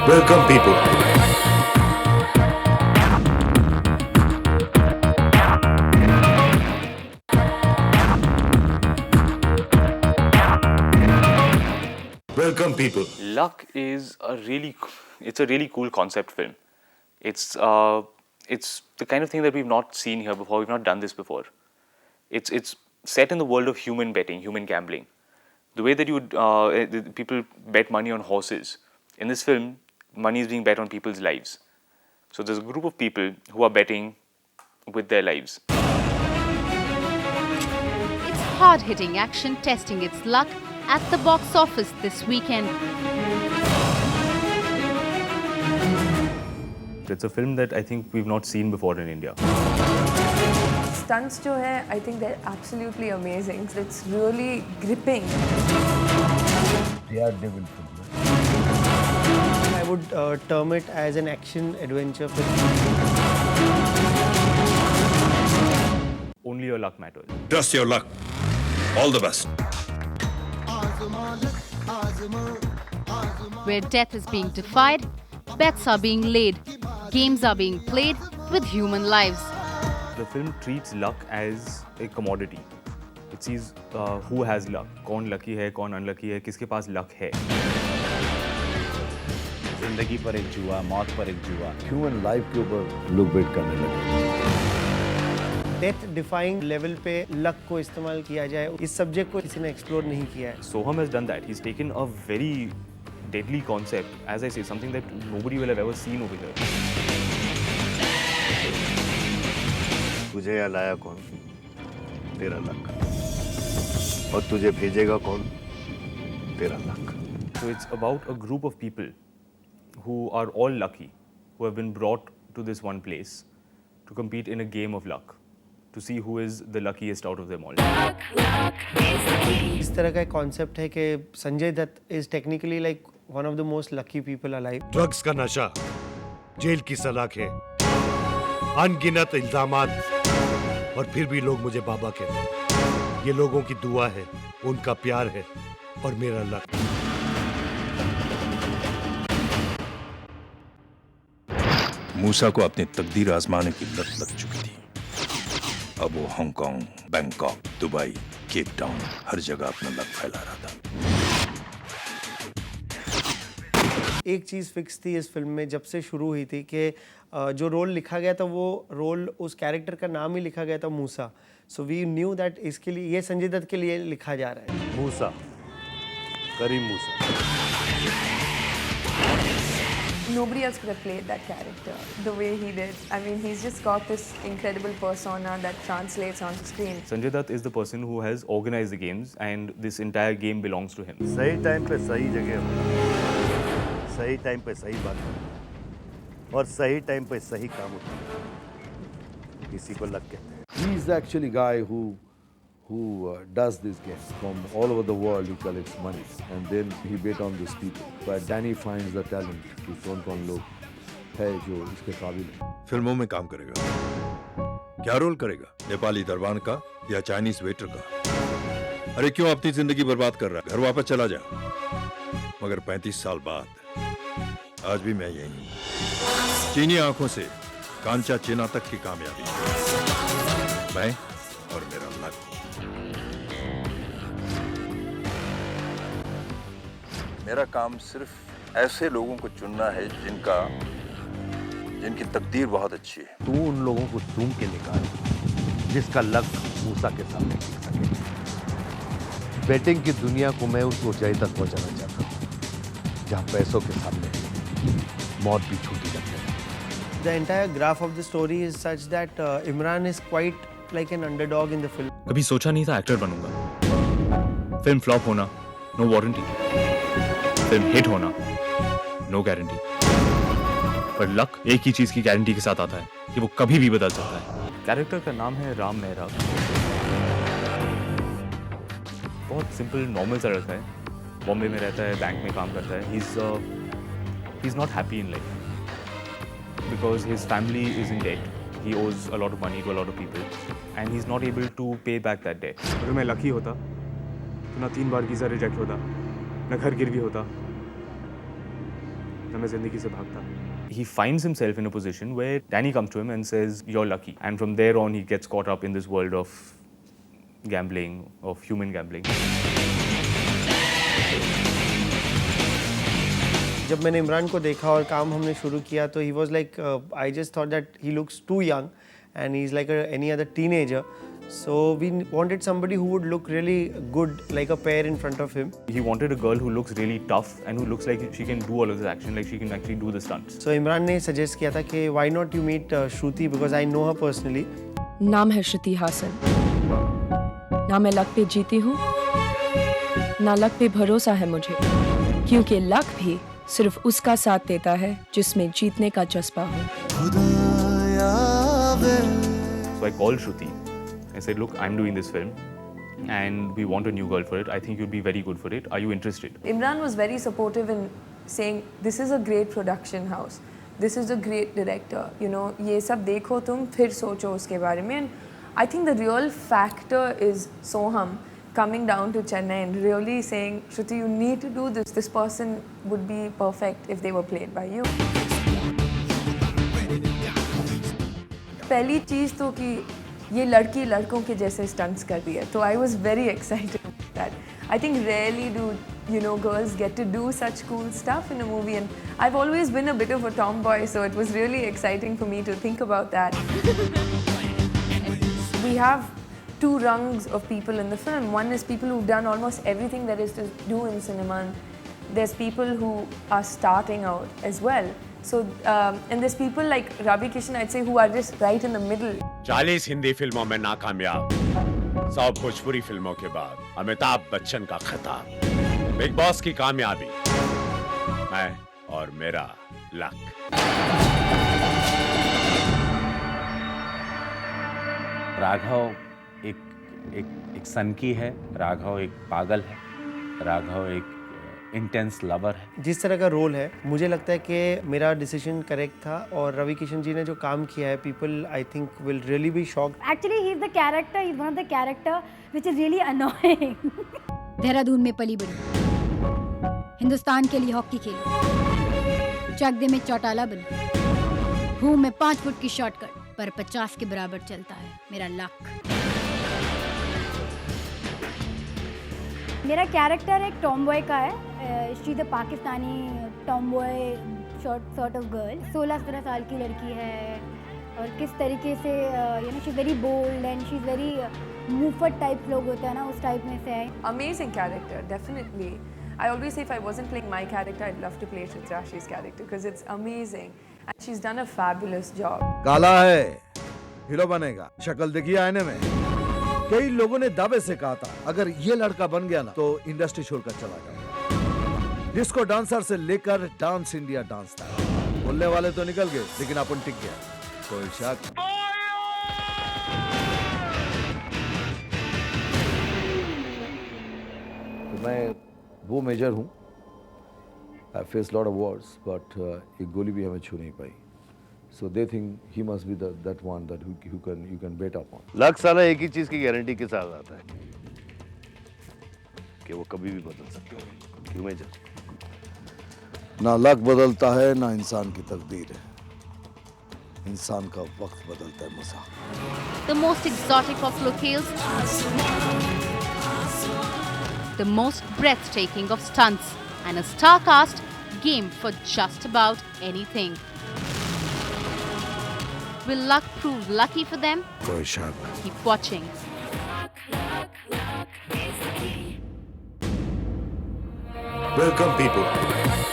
Welcome, people. Welcome, people. Luck is it's a really cool concept film. It's the kind of thing that we've not seen here before. We've not done this before. It's set in the world of human betting, human gambling. The way that people bet money on horses. In this film, money is being bet on people's lives. So there's a group of people who are betting with their lives. It's hard-hitting action testing its luck at the box office this weekend. It's a film that I think we've not seen before in India. Stunts जो है, I think they're absolutely amazing. It's really gripping. Daredevil film. I would term it as an action adventure film. Only your luck matters. Trust your luck. All the best. Where death is being defied, bets are being laid, games are being played with human lives. The film treats luck as a commodity. It sees who has luck, कौन lucky है, कौन unlucky है, किसके पास luck है. जिंदगी पर एक जुआ, मौत पर एक जुआ, ह्यूमन लाइफ के ऊपर लोग बेट करने लगे. डेथ डिफाइंग लेवल पे लक को इस्तेमाल किया जाए, इस सब्जेक्ट को किसी ने एक्सप्लोर नहीं किया है. Soham has done that. He's taken a very deadly concept, as I say, something that nobody will have ever seen over here. तुझे यहाँ लाया कौन? तेरा लक. और तुझे भेजेगा कौन? तेरा luck. So it's about a group of people who are all lucky, who have been brought to this one place to compete in a game of luck, to see who is the luckiest out of them all. इस तरह का एक concept है कि Sanjay Dutt is technically like one of the most lucky people alive. Drugs का नशा, jail की सलाखें, अनगिनत इल्जामात, और फिर भी लोग मुझे बाबा कहते हैं. ये लोगों की दुआ है, उनका प्यार है और मेरा लक. मूसा को अपनी तकदीर आजमाने की लत लग चुकी थी. अब वो Hong Kong, Bangkok, Dubai, Cape Town हर जगह अपना लक फैला रहा था. एक चीज़ फिक्स थी इस फिल्म में जब से शुरू हुई थी कि जो रोल लिखा गया था वो रोल उस कैरेक्टर का नाम ही लिखा गया था मूसा. सो वी न्यू दैट इसके लिए ये संजय दत्त के लिए लिखा जा रहा है. मूसा, करीम मूसा. Nobody else could have played that character the way he did. I mean, he's just got this incredible persona that translates on screen. Sanjay Dutt is the person who has organized the games, and this entire game belongs to him. सही time पे सही जगह हो, सही time पे सही बात हो, और सही टाइम पे सही काम होता. इसी को लक कहते हैं. He is actually guy who does this game from all over the world. He collects money and then he bet on these people. But Danny finds the talent कि कौन लोग है जो इसके काबिल है. फिल्मों में काम करेगा. क्या रोल करेगा? नेपाली दरबान का या चाइनीज वेटर का? अरे क्यों अपनी जिंदगी बर्बाद कर रहा है? घर वापस चला जा. मगर 35 साल बाद आज भी मैं यही हूं. चीनी आंखों से कांचा चीना तक की कामयाबी. मैं और मेरा लक. मेरा काम सिर्फ ऐसे लोगों को चुनना है जिनकी तकदीर बहुत अच्छी है. तू उन लोगों को चूम के निकाल जिसका लक मूसा के सामने टिक सके. बेटिंग की दुनिया को मैं उस ऊंचाई तक पहुंचाना चाहता हूं जहां पैसों के सामने मौत भी छूटी लगती है. The entire graph of the story is such that Imran is quite like an underdog in the film. कभी सोचा नहीं था एक्टर बनूंगा. फिल्म फ्लॉप होना, नो वारंटी. फिल्म हिट होना, नो गारंटी. पर लक एक ही चीज की गारंटी के साथ आता है कि वो कभी भी बदल सकता है. कैरेक्टर का नाम है राम मेहरा. बहुत सिंपल नॉर्मल सा लड़का है. बॉम्बे में रहता है, बैंक में काम करता है. He is not happy in life because his family is in debt. He owes a lot of money to a lot of people and he's not able to pay back that debt. अगर मैं lucky होता तो ना 3 बार visa reject होता, ना घर गिरवी होता, जब मैं ज़िंदगी से भागता। He finds himself in a position where Danny comes to him and says, "You're lucky." And from there on, he gets caught up in this world of gambling, of human gambling. जब मैंने इमरान को देखा और काम हमने शुरू किया तो he was like, I just thought that he looks too young and he's like any other teenager. So we wanted somebody who would look really good, like a pair in front of him. He wanted a girl who looks really tough and who looks like she can do all of this action, like she can actually do the stunts. So Imran ने suggest किया था कि why not you meet Shruti because I know her personally. नाम है श्रुति हासन। ना मैं luck पे जीती हूँ, ना लक पे भरोसा है मुझे, क्योंकि लक भी सिर्फ उसका साथ देता है जिसमें जीतने का जज्बा हो। So I called Shruti. I said, "Look, I'm doing this film and we want a new girl for it. I think you'd be very good for it. Are you interested?" Imran was very supportive in saying, this is a great production house. This is a great director. You know, ये सब देखो तुम फिर सोचो उसके बारे में. And I think the real factor is Soham coming down to Chennai and really saying, Shruti, you need to do this. This person would be perfect if they were played by you. पहली चीज़ तो कि ये लड़की लड़कों के जैसे stunts कर रही है, तो I was very excited about that. I think rarely do, you know, girls get to do such cool stuff in a movie, and I've always been a bit of a tomboy, so it was really exciting for me to think about that. We have two rungs of people in the film. One is people who've done almost everything there is to do in cinema, and there's people who are starting out as well. So, and there's people like Ravi Kishan, I'd say, who are just right in the middle. 40 Hindi फिल्मों में नाकामयाब, 100 भोजपुरी फिल्मों के बाद अमिताभ बच्चन का खिताब, big boss की कामयाबी, मैं और मेरा लक। राघव एक सनकी है, राघव एक पागल है, राघव एक इंटेंस लवर है। जिस तरह का रोल है मुझे लगता है कि मेरा डिसीजन करेक्ट था और रवि किशन जी ने जो काम किया है, people I think will really be shocked. Actually he is the character, he is one of the character which is really annoying. Dehradun में पली बड़ी, हिंदुस्तान के लिए हॉकी खेली, चकदे में चौटाला बनी, हूँ मैं 5 फुट की शॉर्टकट पर 50 के बराबर चलता है मेरा लक। मेरा कैरेक्टर एक टॉमबॉय का है। She the Pakistani tomboy sort of girl. 16-17 साल की लड़की है और किस तरीके से you know she very bold and she is very मूफट टाइप लोग होते हैं ना, उस टाइप में से है। Amazing character, definitely. I always say if I wasn't playing my character, I'd love to play Chitrashi's character because it's amazing and she's done a fabulous job. काला है, हीरो बनेगा, शक्ल देखिए आईने में। कई लोगों ने दावे से कहा था अगर ये लड़का बन गया ना तो इंडस्ट्री छोड़कर चला जाएगा। डिस्को डांसर से लेकर डांस इंडिया डांस तक बोलने वाले तो निकल गए, लेकिन अपन टिक गया। कोई शक? तो मैं वो मेजर हूँ। I faced lot of wars, but एक गोली भी हमें छू नहीं पाई। So they think he must be that one that you can bet upon. Luck साला एक ही चीज की गारंटी के साथ आता है कि वो कभी भी बदल सकते हैं। क्यों मेजर? ना लक बदलता है ना इंसान की तकदीर है, इंसान का वक्त बदलता है मज़ा। The most exotic of locales, the most breathtaking of stunts, and a star cast game for just about anything. Will luck prove lucky for them? कोई शक? Keep watching. Welcome people.